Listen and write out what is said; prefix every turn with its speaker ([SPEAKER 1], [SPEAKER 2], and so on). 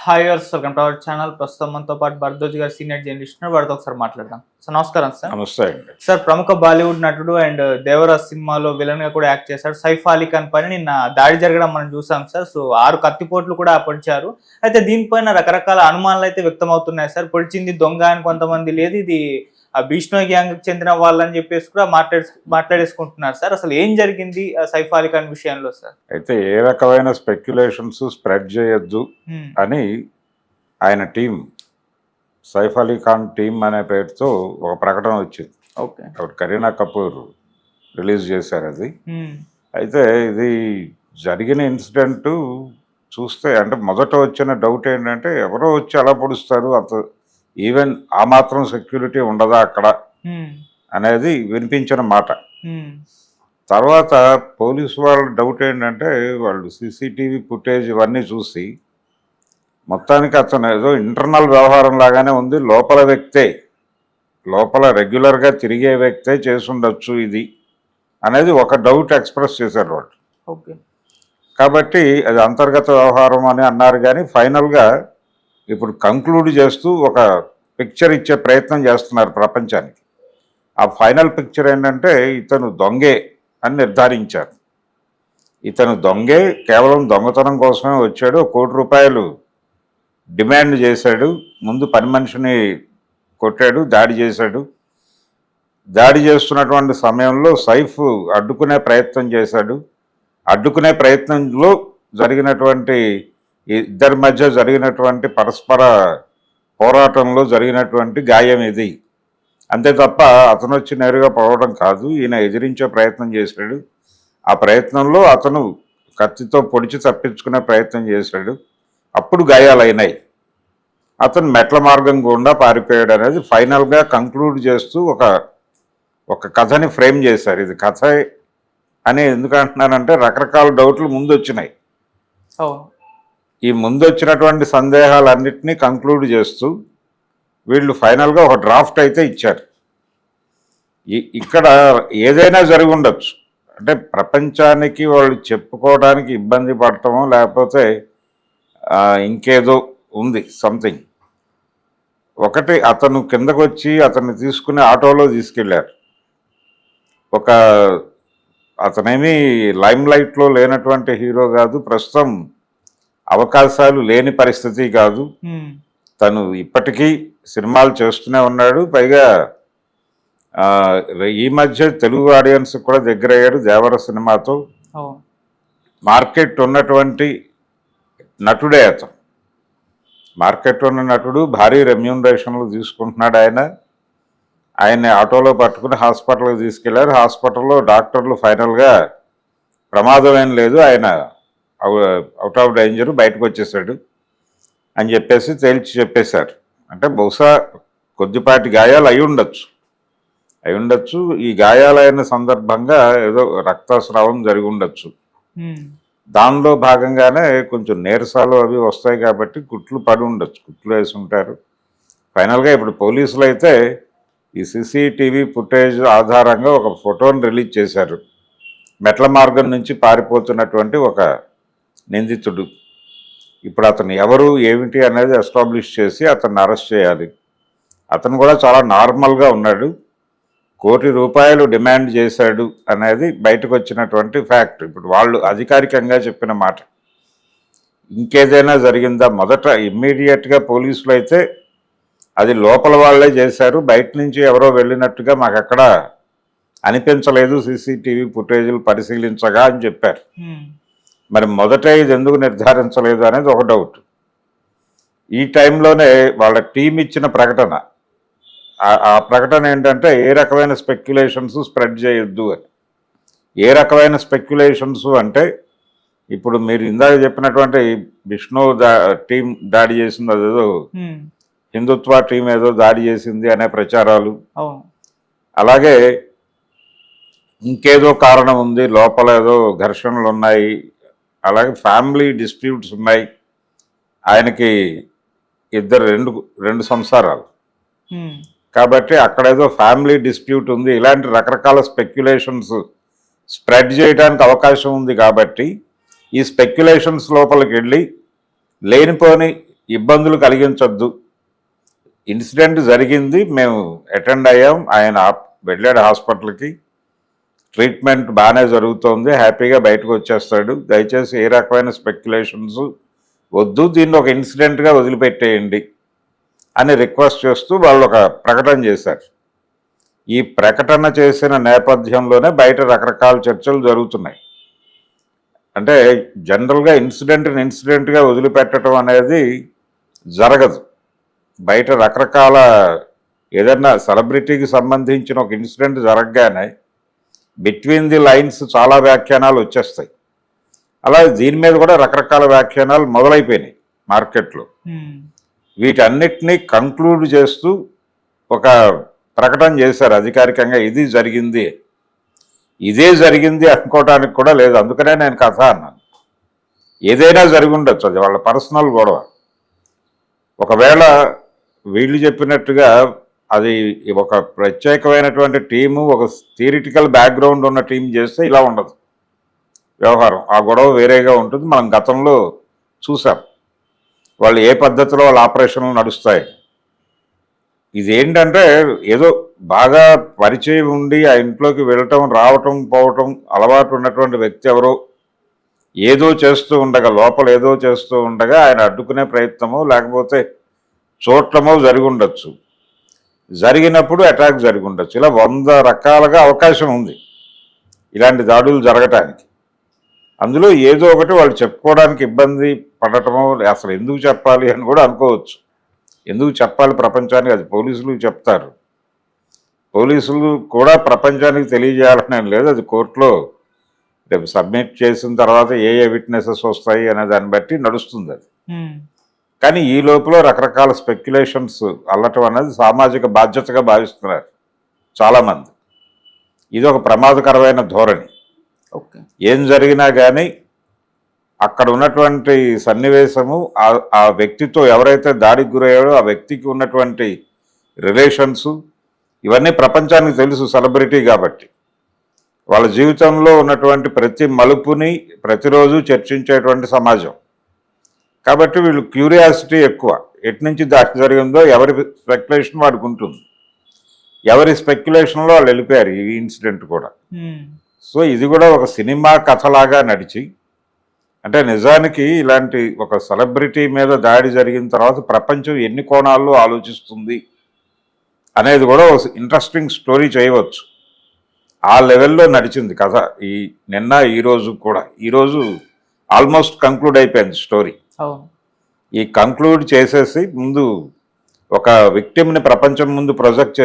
[SPEAKER 1] Hi viewers welcome to our channel. ప్రస్తుతం మనతో పాటు భరద్వాజ్ గారు సీనియర్ జర్నలిస్ట్ వారితో ఒకసారి మాట్లాడదాం. సార్ నమస్కారం సార్.
[SPEAKER 2] నమస్తే అండి.
[SPEAKER 1] సార్ ప్రముఖ బాలీవుడ్ నటుడు అండ్ దేవరాజ్ సినిమాలో విలన్ గా కూడా యాక్ట్ చేశాడు సైఫ్ అలీ ఖాన్ పైన నిన్న దాడి జరగడం మనం చూసాం సార్. సో 6 కత్తిపోట్లు కూడా పొడిచారు. అయితే దీనిపైన రకరకాల అనుమానాలు అయితే వ్యక్తం అవుతున్నాయి సార్. పొడిచింది దొంగ అని కొంతమంది, లేదు ఇది బిష్ణోయ్ గ్యాంగ్ కి చెందిన వాళ్ళని చెప్పేసి కూడా మాట్లాడేసుకుంటున్నారు సార్. అసలు ఏం జరిగింది సైఫ్ అలీ ఖాన్ విషయంలో సార్?
[SPEAKER 2] అయితే ఏ రకమైన స్పెక్యులేషన్స్ స్ప్రెడ్ చేయొద్దు అని ఆయన టీం, సైఫ్ అలీ ఖాన్ టీం అనే పేరుతో ఒక ప్రకటన వచ్చింది.
[SPEAKER 1] ఓకే,
[SPEAKER 2] కరీనా కపూర్ రిలీజ్ చేశారు అది. అయితే ఇది జరిగిన ఇన్సిడెంట్ చూస్తే అంటే మొదట వచ్చిన డౌట్ ఏంటంటే ఎవరో వచ్చి అలా పొడుస్తారు, అంత ఈవెన్ ఆ మాత్రం సెక్యూరిటీ ఉండదా అక్కడ అనేది వినిపించిన మాట. తర్వాత పోలీసు వాళ్ళ డౌట్ ఏంటంటే వాళ్ళు సీసీటీవీ ఫుటేజ్ ఇవన్నీ చూసి మొత్తానికి అతను ఏదో ఇంటర్నల్ వ్యవహారం లాగానే ఉంది, లోపల వ్యక్తే, లోపల రెగ్యులర్గా తిరిగే వ్యక్తే చేసుండొచ్చు ఇది అనేది ఒక డౌట్ ఎక్స్ప్రెస్ చేశారు వాళ్ళు.
[SPEAKER 1] ఓకే, కాబట్టి
[SPEAKER 2] అది అంతర్గత వ్యవహారం అని అన్నారు. కానీ ఫైనల్గా ఇప్పుడు కంక్లూడ్ చేస్తూ ఒక పిక్చర్ ఇచ్చే ప్రయత్నం చేస్తున్నారు ప్రపంచానికి. ఆ ఫైనల్ పిక్చర్ ఏంటంటే ఇతను దొంగే అని నిర్ధారించారు. ఇతను దొంగే, కేవలం దొంగతనం కోసమే వచ్చాడు, ₹1 కోటి డిమాండ్ చేశాడు, ముందు పని మనిషిని కొట్టాడు, దాడి చేశాడు. దాడి చేస్తున్నటువంటి సమయంలో సైఫ్ అడ్డుకునే ప్రయత్నం చేశాడు. అడ్డుకునే ప్రయత్నంలో జరిగినటువంటి ఇద్దరి మధ్య జరిగినటువంటి పరస్పర పోరాటంలో జరిగినటువంటి గాయం ఇది. అంతే తప్ప అతను వచ్చి నేరుగా పడవడం కాదు, ఈయన ఎదిరించే ప్రయత్నం చేశాడు. ఆ ప్రయత్నంలో అతను కత్తితో పొడిచి తప్పించుకునే ప్రయత్నం చేశాడు. అప్పుడు గాయాలైనాయి. అతను మెట్ల మార్గం గుండా పారిపోయాడు అనేది ఫైనల్గా కంక్లూడ్ చేస్తూ ఒక కథని ఫ్రేమ్ చేశారు. ఇది కథ అని ఎందుకు అంటున్నానంటే రకరకాల డౌట్లు ముందు వచ్చినాయి. ఈ ముందు వచ్చినటువంటి సందేహాలన్నింటినీ కంక్లూడ్ చేస్తూ వీళ్ళు ఫైనల్గా ఒక డ్రాఫ్ట్ అయితే ఇచ్చారు. ఇక్కడ ఏదైనా జరిగి ఉండొచ్చు, అంటే ప్రపంచానికి వాళ్ళు చెప్పుకోవడానికి ఇబ్బంది పడటమో లేకపోతే ఇంకేదో ఉంది సంథింగ్. ఒకటి, అతను కిందకు వచ్చి అతన్ని తీసుకుని ఆటోలో తీసుకెళ్ళారు. అతనేమీ లైమ్ లైట్లో లేనటువంటి హీరో కాదు, ప్రస్తుతం అవకాశాలు లేని పరిస్థితి కాదు. తను ఇప్పటికీ సినిమాలు చేస్తూనే ఉన్నాడు. పైగా ఈ మధ్య తెలుగు ఆడియన్స్ కూడా దగ్గర అయ్యాడు దేవర సినిమాతో. మార్కెట్ ఉన్నటువంటి నటుడే అతను. మార్కెట్ ఉన్న నటుడు, భారీ రెమ్యూనరేషన్లు తీసుకుంటున్నాడు. ఆయన్ని ఆటోలో పట్టుకుని హాస్పిటల్కి తీసుకెళ్లారు. హాస్పిటల్లో డాక్టర్లు ఫైనల్గా ప్రమాదం ఏం లేదు, ఆయన అవుట్ ఆఫ్ డేంజర్, బయటకు వచ్చేసాడు అని చెప్పేసి తేల్చి చెప్పేశారు. అంటే బహుశా కొద్దిపాటి గాయాలు అయి ఉండొచ్చు. ఈ గాయాలైన సందర్భంగా ఏదో రక్తస్రావం జరిగి ఉండొచ్చు. దానిలో భాగంగానే కొంచెం నీరసాలు అవి వస్తాయి కాబట్టి కుట్లు పడి ఉండొచ్చు, కుట్లు వేసి ఉంటారు. ఫైనల్గా ఇప్పుడు పోలీసులు అయితే ఈ సీసీటీవీ ఫుటేజ్ ఆధారంగా ఒక ఫోటోని రిలీజ్ చేశారు. మెట్ల మార్గం నుంచి పారిపోతున్నటువంటి ఒక నిందితుడు. ఇప్పుడు అతను ఎవరు ఏమిటి అనేది ఎస్టాబ్లిష్ చేసి అతన్ని అరెస్ట్ చేయాలి. అతను కూడా చాలా నార్మల్గా ఉన్నాడు. ₹1 కోటి డిమాండ్ చేశాడు అనేది బయటకు వచ్చినటువంటి ఫ్యాక్ట్. ఇప్పుడు వాళ్ళు అధికారికంగా చెప్పిన మాట. ఇంకేదైనా జరిగిందా? మొదట ఇమ్మీడియట్గా పోలీసులు అయితే అది లోపల వాళ్ళే చేశారు, బయట నుంచి ఎవరో వెళ్ళినట్టుగా మాకు ఎక్కడ అనిపించలేదు సీసీటీవీ ఫుటేజీలు పరిశీలించగా అని చెప్పారు. మరి మొదట ఇది ఎందుకు నిర్ధారించలేదు అనేది ఒక డౌట్. ఈ టైంలోనే వాళ్ళ టీం ఇచ్చిన ప్రకటన, ఆ ప్రకటన ఏంటంటే ఏ రకమైన స్పెక్యులేషన్స్ స్ప్రెడ్ చేయొద్దు అని. ఏ రకమైన స్పెక్యులేషన్స్ అంటే ఇప్పుడు మీరు ఇందాక చెప్పినటువంటి విష్ణు టీం దాడి చేసింది, అదేదో హిందుత్వ టీం ఏదో దాడి చేసింది అనే ప్రచారాలు, అలాగే ఇంకేదో కారణం ఉంది, లోపల ఏదో ఘర్షణలు ఉన్నాయి, అలాగే ఫ్యామిలీ డిస్ప్యూట్స్ ఉన్నాయి, ఆయనకి రెండు సంసారాలు కాబట్టి అక్కడేదో ఫ్యామిలీ డిస్ప్యూట్ ఉంది, ఇలాంటి రకరకాల స్పెక్యులేషన్స్ స్ప్రెడ్ చేయడానికి అవకాశం ఉంది. కాబట్టి ఈ స్పెక్యులేషన్స్ లోపలికి వెళ్ళి లేనిపోని ఇబ్బందులు కలిగించొద్దు. ఇన్సిడెంట్ జరిగింది, మేము అటెండ్ అయ్యాం, ఆయన వెళ్ళాడు హాస్పిటల్కి, ట్రీట్మెంట్ బాగానే జరుగుతోంది, హ్యాపీగా బయటకు వచ్చేస్తాడు, దయచేసి ఏ రకమైన స్పెక్యులేషన్స్ వద్దు, దీన్ని ఒక ఇన్సిడెంట్గా వదిలిపెట్టేయండి అని రిక్వెస్ట్ చేస్తూ వాళ్ళు ఒక ప్రకటన చేశారు. ఈ ప్రకటన చేసిన నేపథ్యంలోనే బయట రకరకాల చర్చలు జరుగుతున్నాయి. అంటే జనరల్గా ఇన్సిడెంట్గా వదిలిపెట్టడం అనేది జరగదు. బయట రకరకాల ఏదన్నా సెలబ్రిటీకి సంబంధించిన ఒక ఇన్సిడెంట్ జరగగానే బిట్వీన్ ది లైన్స్ చాలా వ్యాఖ్యానాలు వచ్చేస్తాయి. అలా దీని మీద కూడా రకరకాల వ్యాఖ్యానాలు మొదలైపోయినాయి మార్కెట్లో. వీటన్నిటినీ కంక్లూడ్ చేస్తూ ఒక ప్రకటన చేశారు అధికారికంగా, ఇది జరిగింది, ఇదే జరిగింది అనుకోవడానికి కూడా లేదు. అందుకనే నేను కథ అన్నాను. ఏదైనా జరిగి ఉండొచ్చు, అది వాళ్ళ పర్సనల్ గొడవ. ఒకవేళ వీళ్ళు చెప్పినట్టుగా అది ఒక ప్రత్యేకమైనటువంటి టీము, ఒక థియరిటికల్ బ్యాక్గ్రౌండ్ ఉన్న టీం చేస్తే ఇలా ఉండదు వ్యవహారం. ఆ గొడవ వేరేగా ఉంటుంది. మనం గతంలో చూసాం వాళ్ళు ఏ పద్ధతిలో వాళ్ళ ఆపరేషన్లు నడుస్తాయి. ఇదేంటంటే ఏదో బాగా పరిచయం ఉండి ఆ ఇంట్లోకి వెళ్ళటం, రావటం, పోవటం అలవాటు ఉన్నటువంటి వ్యక్తి ఎవరో ఏదో చేస్తూ ఉండగా, లోపల ఏదో చేస్తూ ఉండగా ఆయన అడ్డుకునే ప్రయత్నమో లేకపోతే చూడటమో జరిగి ఉండొచ్చు. జరిగినప్పుడు అటాక్ జరిగి ఉండొచ్చు. ఇలా 100 రకాలుగా అవకాశం ఉంది ఇలాంటి దాడులు జరగటానికి. అందులో ఏదో ఒకటి వాళ్ళు చెప్పుకోవడానికి ఇబ్బంది పడటమో, అసలు ఎందుకు చెప్పాలి అని కూడా అనుకోవచ్చు. ఎందుకు చెప్పాలి ప్రపంచానికి, అది పోలీసులు చెప్తారు. పోలీసులు కూడా ప్రపంచానికి తెలియజేయాలని లేదు, అది కోర్టులో రేపు సబ్మిట్ చేసిన తర్వాత ఏ విట్నెసెస్ వస్తాయి అనే దాన్ని బట్టి నడుస్తుంది అది. కానీ ఈ లోపల రకరకాల స్పెక్యులేషన్స్ అల్లటం అనేది సామాజిక బాధ్యతగా భావిస్తున్నారు చాలామంది. ఇది ఒక ప్రమాదకరమైన ధోరణి. ఏం జరిగినా కానీ అక్కడ ఉన్నటువంటి సన్నివేశము, ఆ వ్యక్తితో ఎవరైతే దాడికి గురయ్యాడో ఆ వ్యక్తికి ఉన్నటువంటి రిలేషన్స్, ఇవన్నీ ప్రపంచానికి తెలుసు సెలబ్రిటీ కాబట్టి. వాళ్ళ జీవితంలో ఉన్నటువంటి ప్రతి మలుపుని ప్రతిరోజు చర్చించేటువంటి సమాజం కాబట్టి వీళ్ళు క్యూరియాసిటీ ఎక్కువ. ఎటు నుంచి దాడి జరిగిందో ఎవరి స్పెక్యులేషన్ వాడికి ఉంటుంది. ఎవరి స్పెక్యులేషన్లో వాళ్ళు వెళ్ళిపోయారు ఈ ఇన్సిడెంట్ కూడా. సో ఇది కూడా ఒక సినిమా కథలాగా నడిచి, అంటే నిజానికి ఇలాంటి ఒక సెలబ్రిటీ మీద దాడి జరిగిన తర్వాత ప్రపంచం ఎన్ని కోణాల్లో ఆలోచిస్తుంది అనేది కూడా ఒక ఇంట్రెస్టింగ్ స్టోరీ చేయవచ్చు. ఆ లెవెల్లో నడిచింది కథ. నిన్న ఈరోజు కూడా, ఈరోజు ఆల్మోస్ట్ కంక్లూడ్ అయిపోయింది స్టోరీ. ఈ కంక్లూడ్ చేసేసి ముందు ఒక విక్టిమ్ని ప్రపంచం ముందు ప్రొజెక్ట్